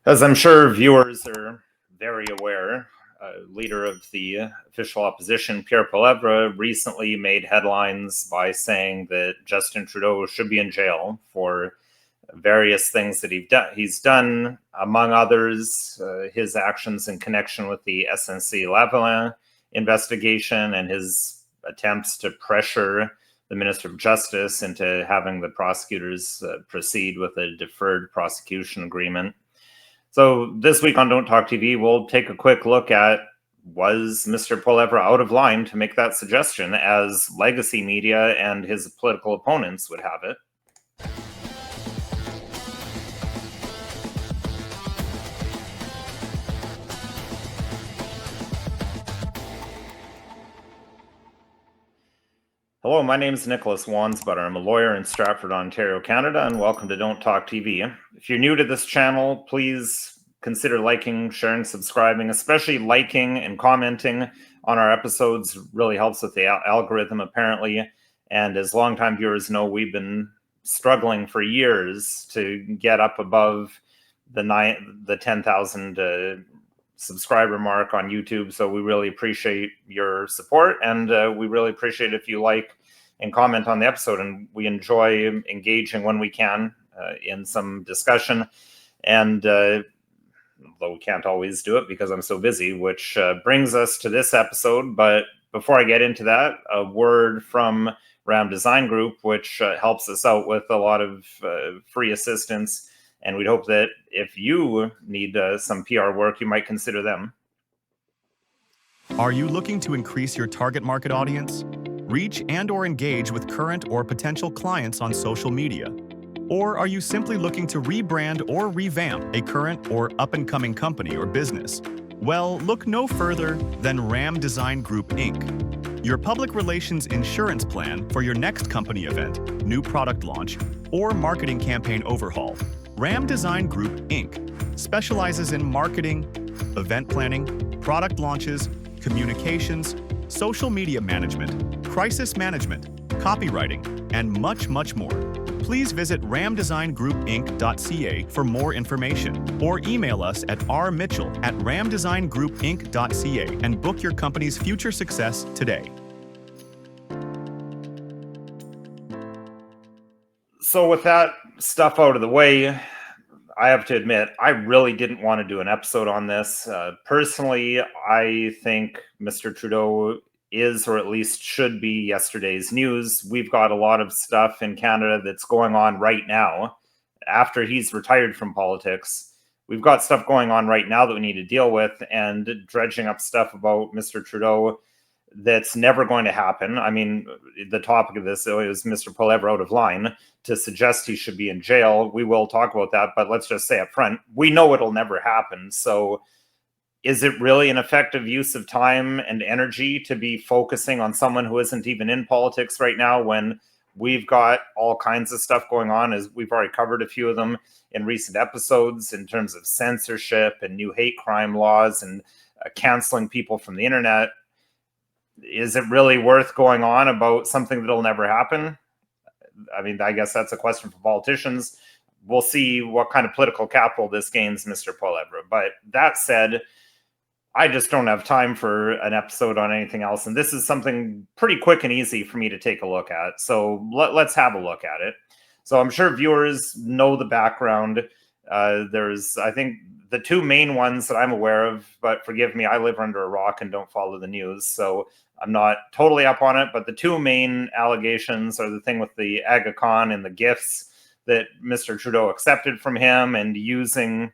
As I'm sure viewers are very aware, leader of the official opposition, Pierre Poilievre, recently made headlines by saying that Justin Trudeau should be in jail for various things that he's done, among others, his actions in connection with the SNC Lavalin investigation and his attempts to pressure the Minister of Justice into having the prosecutors proceed with a deferred prosecution agreement. So this week on Don't Talk TV, we'll take a quick look at, was Mr. Poilievre out of line to make that suggestion, as legacy media and his political opponents would have it? Hello, my name is Nicholas Wansbutter. I'm a lawyer in Stratford, Ontario, Canada, and welcome to Don't Talk TV. If you're new to this channel, please consider liking, sharing, subscribing, especially liking and commenting on our episodes. Really helps with the algorithm, apparently. And as longtime viewers know, we've been struggling for years to get up above the 10,000 subscriber mark on YouTube. So we really appreciate your support, and we really appreciate if you like and comment on the episode. And we enjoy engaging when we can in some discussion. And though we can't always do it because I'm so busy, which brings us to this episode. But before I get into that, a word from RAM Design Group, which helps us out with a lot of free assistance. And we'd hope that if you need some PR work, you might consider them. Are you looking to increase your target market audience? Reach and/or engage with current or potential clients on social media? Or are you simply looking to rebrand or revamp a current or up-and-coming company or business? Well, look no further than RAM Design Group, Inc., your public relations insurance plan for your next company event, new product launch, or marketing campaign overhaul. RAM Design Group, Inc. specializes in marketing, event planning, product launches, communications, social media management, crisis management, copywriting, and much, much more. Please visit ramdesigngroupinc.ca for more information, or email us at rmitchell@ramdesigngroupinc.ca and book your company's future success today. So with that stuff out of the way, I have to admit, I really didn't want to do an episode on this. Personally, I think Mr. Trudeau is, or at least should be, yesterday's news. We've got a lot of stuff in Canada that's going on right now. After he's retired from politics, we've got stuff going on right now that we need to deal with, and dredging up stuff about Mr. Trudeau that's never going to happen. I mean, the topic of this is Mr. Poilievre out of line to suggest he should be in jail. We will talk about that, but let's just say up front, we know it'll never happen. So is it really an effective use of time and energy to be focusing on someone who isn't even in politics right now, when we've got all kinds of stuff going on, as we've already covered a few of them in recent episodes, in terms of censorship and new hate crime laws and canceling people from the internet? Is it really worth going on about something that'll never happen? I mean, I guess that's a question for politicians. We'll see what kind of political capital this gains Mr. Poilievre. But that said, I just don't have time for an episode on anything else. And this is something pretty quick and easy for me to take a look at. So let's have a look at it. So I'm sure viewers know the background. There's, I think, the two main ones that I'm aware of, but forgive me, I live under a rock and don't follow the news, so I'm not totally up on it. But the two main allegations are the thing with the Aga Khan and the gifts that Mr. Trudeau accepted from him, and using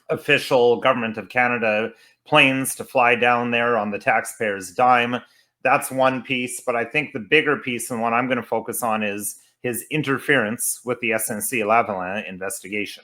official Government of Canada planes to fly down there on the taxpayers' dime. That's one piece, but I think the bigger piece, and one I'm going to focus on, is his interference with the SNC Lavalin investigation.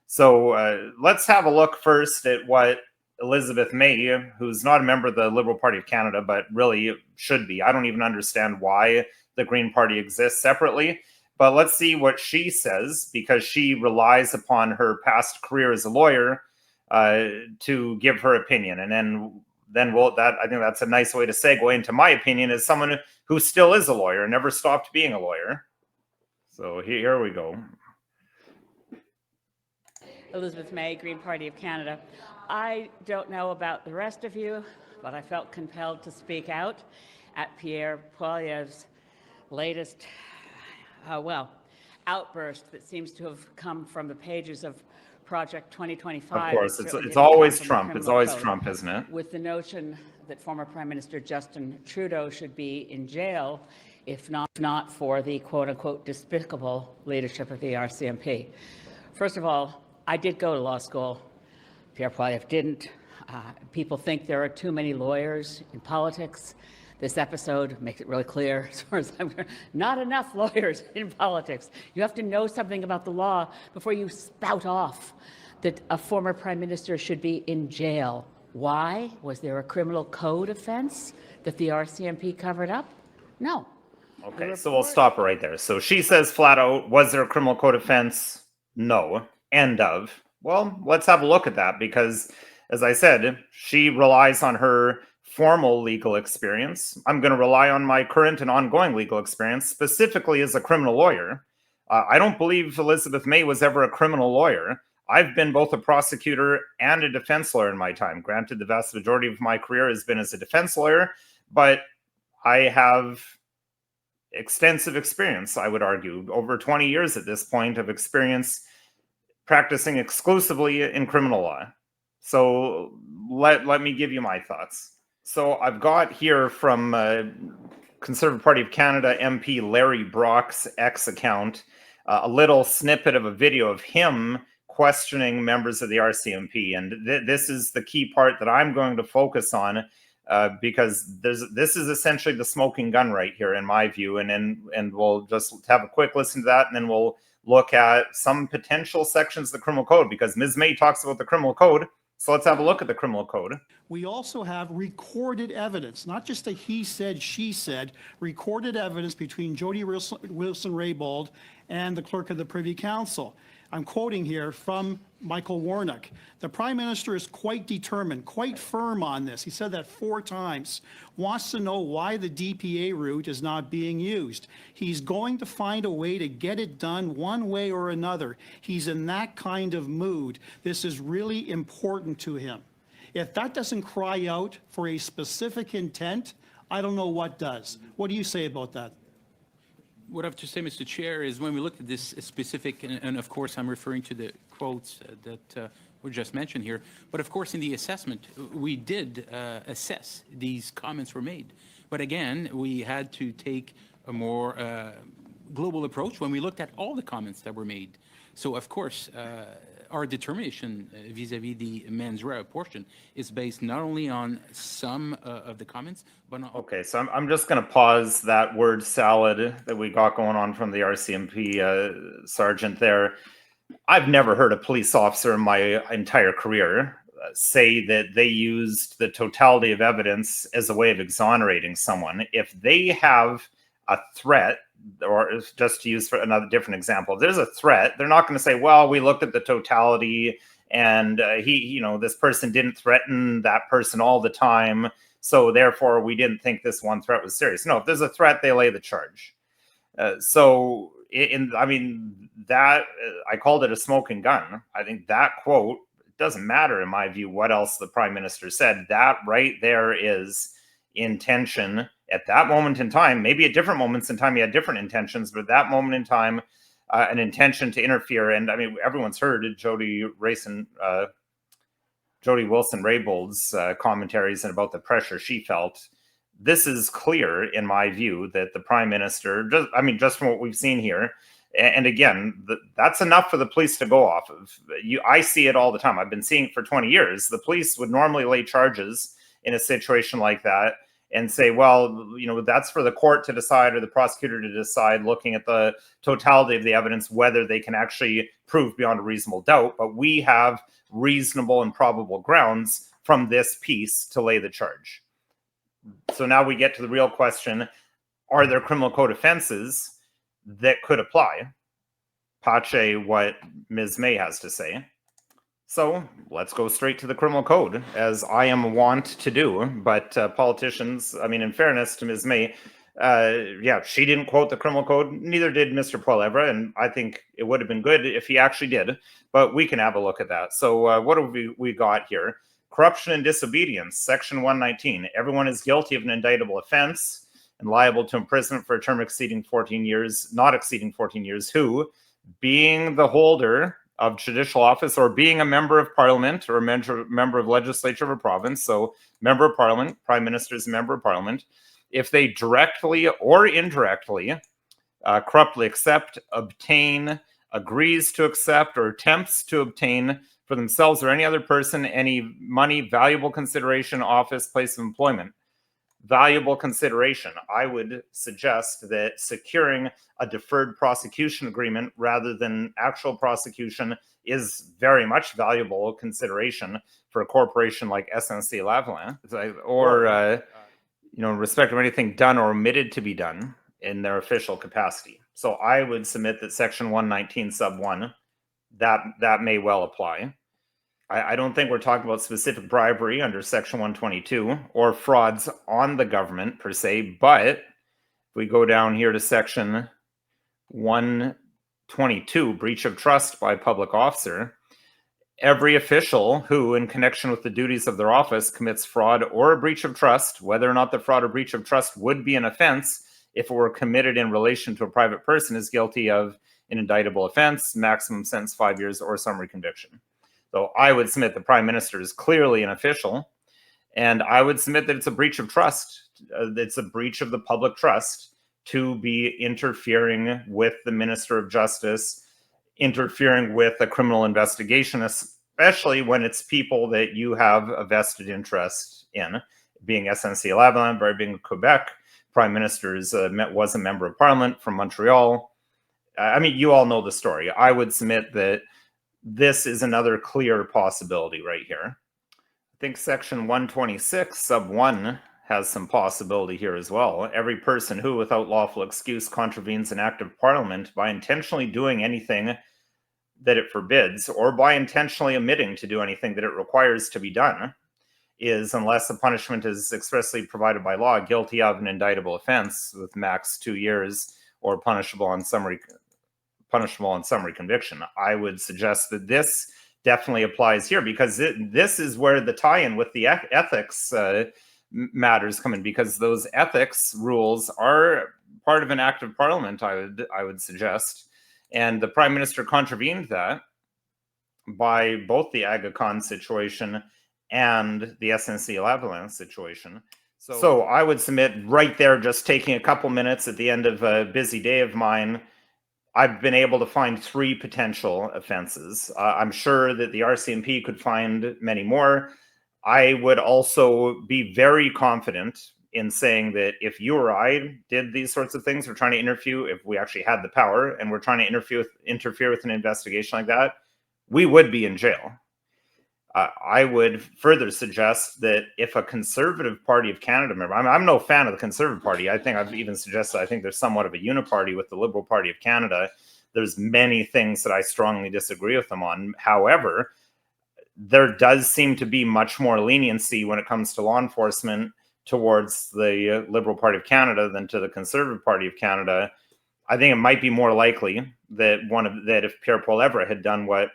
So let's have a look first at what Elizabeth May, who's not a member of the Liberal Party of Canada, but really should be. I don't even understand why the Green Party exists separately. But let's see what she says, because she relies upon her past career as a lawyer to give her opinion. And then I think that's a nice way to segue into my opinion as someone who still is a lawyer, never stopped being a lawyer. So here we go. Elizabeth May, Green Party of Canada. I don't know about the rest of you, but I felt compelled to speak out at Pierre Poilievre's latest, outburst that seems to have come from the pages of Project 2025. Of course, it's always Trump. It's always Trump, isn't it? With the notion that former Prime Minister Justin Trudeau should be in jail if not for the quote-unquote despicable leadership of the RCMP. First of all, I did go to law school. Pierre Poilievre didn't. People think there are too many lawyers in politics. This episode makes it really clear, as far as I'm concerned, not enough lawyers in politics. You have to know something about the law before you spout off that a former prime minister should be in jail. Why? Was there a criminal code offense that the RCMP covered up? No. Okay, so we'll stop right there. So she says flat out, was there a criminal code offense? No. End of. Well, let's have a look at that because, as I said, she relies on her formal legal experience. I'm going to rely on my current and ongoing legal experience, specifically as a criminal lawyer. I don't believe Elizabeth May was ever a criminal lawyer. I've been both a prosecutor and a defense lawyer in my time. Granted, the vast majority of my career has been as a defense lawyer, but I have extensive experience, I would argue, over 20 years at this point of experience practicing exclusively in criminal law. So let me give you my thoughts. So I've got here from Conservative Party of Canada MP Larry Brock's X account a little snippet of a video of him questioning members of the RCMP. And this is the key part that I'm going to focus on because this is essentially the smoking gun right here, in my view. And we'll just have a quick listen to that, and then we'll look at some potential sections of the criminal code, because Ms. May talks about the criminal code. So let's have a look at the criminal code. We also have recorded evidence, not just a he said, she said, recorded evidence between Jody Wilson-Raybould and the clerk of the Privy Council. I'm quoting here from Michael Warnock. The Prime Minister is quite determined, quite firm on this. He said that 4 times. Wants to know why the DPA route is not being used. He's going to find a way to get it done one way or another. He's in that kind of mood. This is really important to him. If that doesn't cry out for a specific intent, I don't know what does. What do you say about that? What I have to say, Mr. Chair, is when we looked at this specific, and of course I'm referring to the quotes that were just mentioned here, but of course in the assessment, we did assess these comments were made. But again, we had to take a more global approach when we looked at all the comments that were made. So of course, our determination vis-a-vis the mens rea portion is based not only on some of the comments, but on... Okay, so I'm just going to pause that word salad that we got going on from the RCMP sergeant there. I've never heard a police officer in my entire career say that they used the totality of evidence as a way of exonerating someone. If they have a threat, or just to use for another different example, if there's a threat, they're not going to say, well, we looked at the totality and this person didn't threaten that person all the time, so therefore we didn't think this one threat was serious. No, if there's a threat, they lay the charge. I called it a smoking gun. I think that quote, it doesn't matter in my view what else the Prime Minister said. That right there is intention at that moment in time. Maybe at different moments in time he had different intentions, but at that moment in time, an intention to interfere. And I mean, everyone's heard Jody Wilson-Raybould's commentaries and about the pressure she felt. This is clear, in my view, that the Prime Minister, just from what we've seen here, and again, that's enough for the police to go off of. I see it all the time. I've been seeing it for 20 years. The police would normally lay charges in a situation like that and say, well, that's for the court to decide or the prosecutor to decide, looking at the totality of the evidence, whether they can actually prove beyond a reasonable doubt. But we have reasonable and probable grounds from this piece to lay the charge. So now we get to the real question, are there criminal code offenses that could apply? Pache, what Ms. May has to say. So let's go straight to the criminal code, as I am wont to do. But politicians, in fairness to Ms. May, Yeah, she didn't quote the criminal code. Neither did Mr. Poilievre, and I think it would have been good if he actually did. But we can have a look at that. So what have we got here? Corruption and disobedience, Section 119. Everyone is guilty of an indictable offense and liable to imprisonment for a term exceeding 14 years, not exceeding 14 years, who, being the holder of judicial office or being a member of parliament or a member of legislature of a province, so member of parliament, prime minister is a member of parliament, if they directly or indirectly corruptly accept, obtain, agrees to accept, or attempts to obtain for themselves or any other person any money, valuable consideration, office, place of employment. Valuable consideration. I would suggest that securing a deferred prosecution agreement rather than actual prosecution is very much valuable consideration for a corporation like SNC Lavalin, or in respect of anything done or omitted to be done in their official capacity. So I would submit that Section 119 sub 1, that may well apply. I don't think we're talking about specific bribery under Section 122 or frauds on the government per se, but if we go down here to Section 122, breach of trust by a public officer, every official who, in connection with the duties of their office, commits fraud or a breach of trust, whether or not the fraud or breach of trust would be an offense if it were committed in relation to a private person, is guilty of an indictable offense, maximum sentence 5 years, or summary conviction. So I would submit the prime minister is clearly an official, and I would submit that it's a breach of trust. It's a breach of the public trust to be interfering with the Minister of Justice, interfering with a criminal investigation, especially when it's people that you have a vested interest in, being SNC Lavalin, being Quebec. Prime Minister was a member of Parliament from Montreal. I mean, you all know the story. I would submit that this is another clear possibility right here. I think Section 126 sub 1 has some possibility here as well. Every person who, without lawful excuse, contravenes an act of Parliament by intentionally doing anything that it forbids, or by intentionally omitting to do anything that it requires to be done, is, unless the punishment is expressly provided by law, guilty of an indictable offense with max 2 years or punishable on summary conviction. I would suggest that this definitely applies here, because this is where the tie-in with the ethics matters come in, because those ethics rules are part of an act of Parliament, I would suggest. And the Prime Minister contravened that by both the ACKNOWLEDGEMENTS situation and the SNC Lavalin situation. So I would submit right there, just taking a couple minutes at the end of a busy day of mine, I've been able to find 3 potential offenses. I'm sure that the RCMP could find many more. I would also be very confident in saying that if you or I did these sorts of things, we're trying to interfere, if we actually had the power and we're trying to interfere with an investigation like that, we would be in jail. I would further suggest that if a Conservative Party of Canada member, I'm no fan of the Conservative Party. I think I've even suggested, I think there's somewhat of a uniparty with the Liberal Party of Canada. There's many things that I strongly disagree with them on. However, there does seem to be much more leniency when it comes to law enforcement towards the Liberal Party of Canada than to the Conservative Party of Canada. I think it might be more likely that if Pierre Poilievre had done what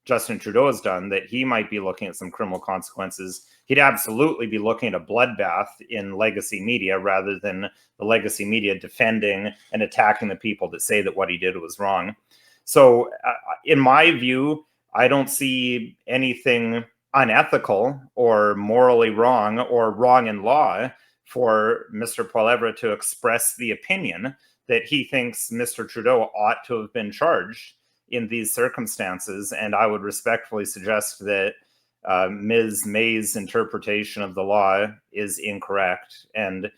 Justin Trudeau has done, that he might be looking at some criminal consequences. He'd absolutely be looking at a bloodbath in legacy media rather than the legacy media defending and attacking the people that say that what he did was wrong. So in my view, I don't see anything unethical or morally wrong or wrong in law for Mr. Poilievre to express the opinion that he thinks Mr. Trudeau ought to have been charged in these circumstances. And I would respectfully suggest that Ms. May's interpretation of the law is incorrect. And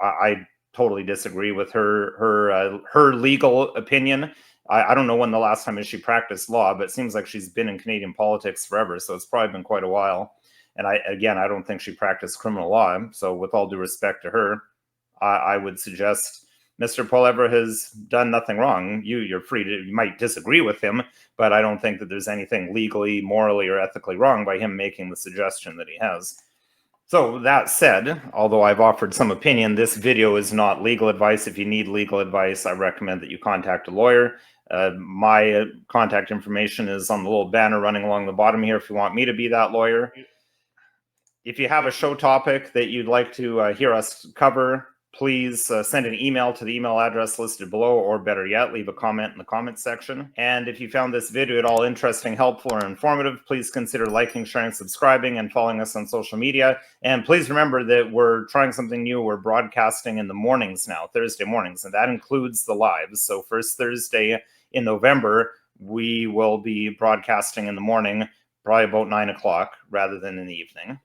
I totally disagree with her legal opinion. I don't know when the last time she practiced law, but it seems like she's been in Canadian politics forever. So it's probably been quite a while. And I don't think she practiced criminal law. So with all due respect to her, I would suggest Mr. Poilievre has done nothing wrong. You might disagree with him, but I don't think that there's anything legally, morally, or ethically wrong by him making the suggestion that he has. So that said, although I've offered some opinion, this video is not legal advice. If you need legal advice, I recommend that you contact a lawyer. My contact information is on the little banner running along the bottom here if you want me to be that lawyer. If you have a show topic that you'd like to hear us cover, please send an email to the email address listed below, or better yet, leave a comment in the comments section. And if you found this video at all interesting, helpful, or informative, please consider liking, sharing, subscribing, and following us on social media. And please remember that we're trying something new. We're broadcasting in the mornings now, Thursday mornings, and that includes the lives. So first Thursday in November, we will be broadcasting in the morning, probably about 9 o'clock rather than in the evening.